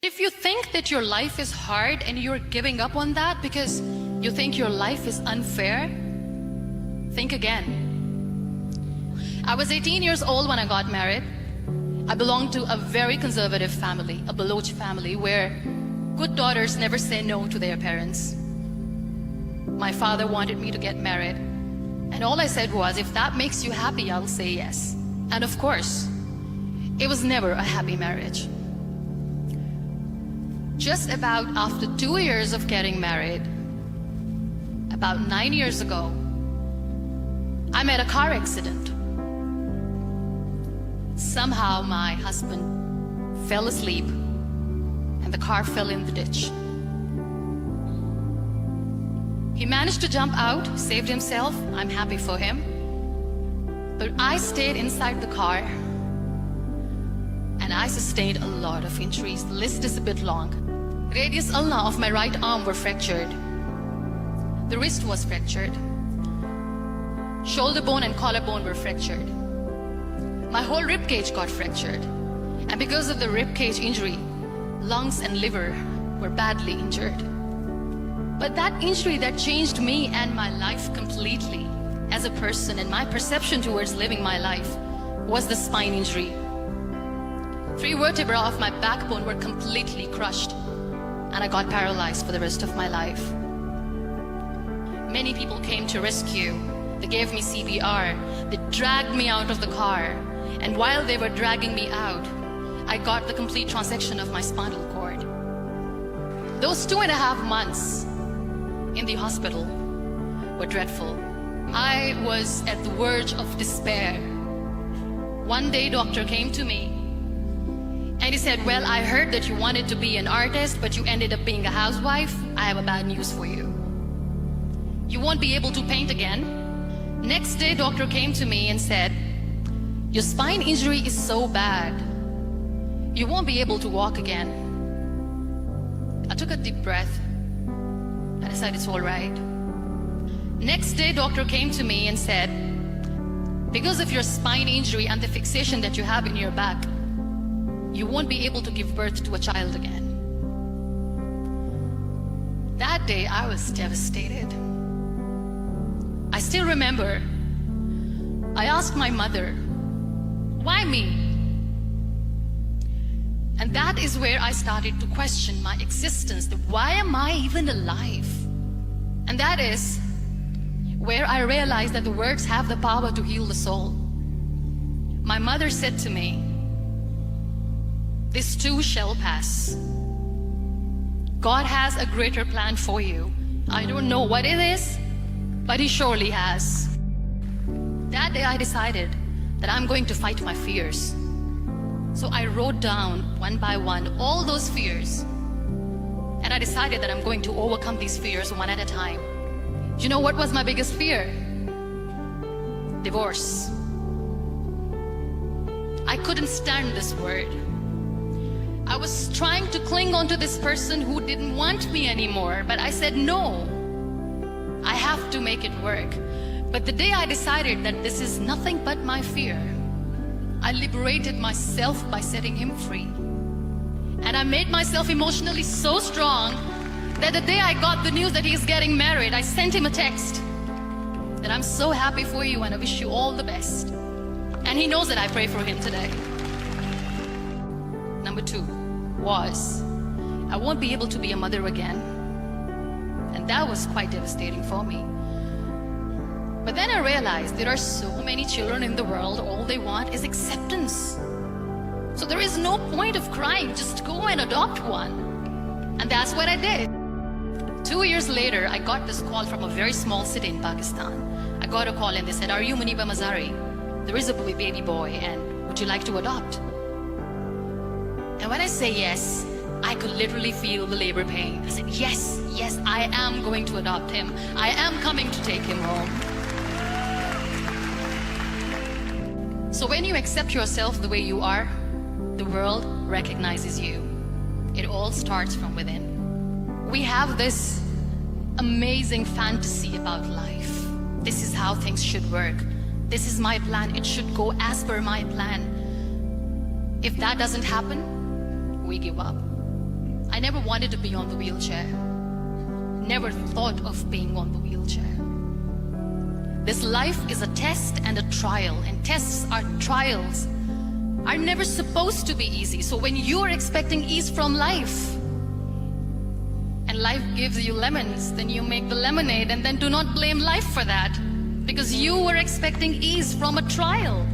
If you think that your life is hard and you're giving up on that because you think your life is unfair, think again. I was 18 years old when I got married. I belonged to a very conservative family, a Baloch family, where good daughters never say no to their parents. My father wanted me to get married, and all I said was, if that makes you happy, I'll say yes. And of course, it was never a happy marriage. Just about after 2 years of getting married, about 9 years ago, I met a car accident. Somehow my husband fell asleep and the car fell in the ditch. He managed to jump out, saved himself. I'm happy for him. But I stayed inside the car and I sustained a lot of injuries. The list is a bit long. Radius ulna of my right arm were fractured. The wrist was fractured. Shoulder bone and collarbone were fractured. My whole rib cage got fractured. And because of the rib cage injury, lungs and liver were badly injured. But that injury that changed me and my life completely as a person and my perception towards living my life was the spine injury. 3 vertebrae of my backbone were completely crushed, and I got paralyzed for the rest of my life. Many people came to rescue. They gave me CPR. They dragged me out of the car. And while they were dragging me out, I got the complete transection of my spinal cord. Those 2.5 months in the hospital were dreadful. I was at the verge of despair. One day, doctor came to me and he said, well, I heard that you wanted to be an artist, but you ended up being a housewife. I have a bad news for you. You won't be able to paint again. Next day, doctor came to me and said, your spine injury is so bad, you won't be able to walk again. I took a deep breath and I said, it's all right. Next day, doctor came to me and said, because of your spine injury and the fixation that you have in your back, you won't be able to give birth to a child again. That day, I was devastated. I still remember, I asked my mother, why me? And that is where I started to question my existence. Why am I even alive? And that is where I realized that the words have the power to heal the soul. My mother said to me, this too shall pass. God has a greater plan for you. I don't know what it is, but He surely has. That day I decided that I'm going to fight my fears. So I wrote down one by one all those fears. And I decided that I'm going to overcome these fears one at a time. You know what was my biggest fear? Divorce. I couldn't stand this word. I was trying to cling on to this person who didn't want me anymore, but I said no. I have to make it work. But the day I decided that this is nothing but my fear, I liberated myself by setting him free. And I made myself emotionally so strong that the day I got the news that he's getting married, I sent him a text that I'm so happy for you and I wish you all the best. And he knows that I pray for him today. Number 2 was, I won't be able to be a mother again. And that was quite devastating for me. But then I realized there are so many children in the world, all they want is acceptance. So there is no point of crying, just go and adopt one. And that's what I did. 2 years later, I got this call from a very small city in Pakistan. I got a call and they said, are you Muniba Mazari? There is a baby boy and would you like to adopt? And when I say yes, I could literally feel the labor pain. I said, yes, yes, I am going to adopt him. I am coming to take him home. So when you accept yourself the way you are, the world recognizes you. It all starts from within. We have this amazing fantasy about life. This is how things should work. This is my plan. It should go as per my plan. If that doesn't happen, we give up. I never wanted to be on the wheelchair. Never thought of being on the wheelchair. This life is a test and a trial, and tests are trials are never supposed to be easy. So when you are expecting ease from life, and life gives you lemons, then you make the lemonade, and then do not blame life for that, because you were expecting ease from a trial.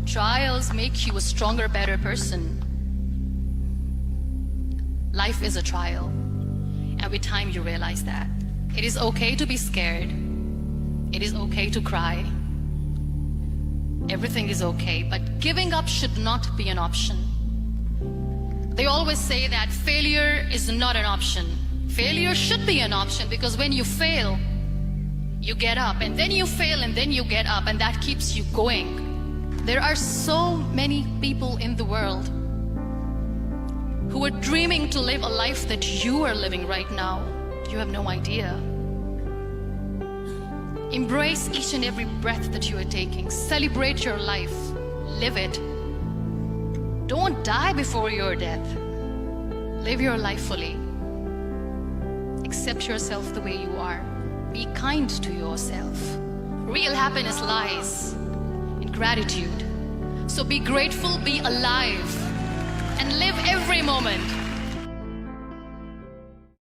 Trials make you a stronger, better person. Life is a trial, and with time you realize that. It is okay to be scared. It is okay to cry. Everything is okay, but giving up should not be an option. They always say that failure is not an option. Failure should be an option, because when you fail, you get up, and then you fail, and then you get up, and that keeps you going. There are so many people in the world who are dreaming to live a life that you are living right now. You have no idea. Embrace each and every breath that you are taking. Celebrate your life. Live it. Don't die before your death. Live your life fully. Accept yourself the way you are. Be kind to yourself. Real happiness lies in gratitude. So be grateful, be alive, and live every moment.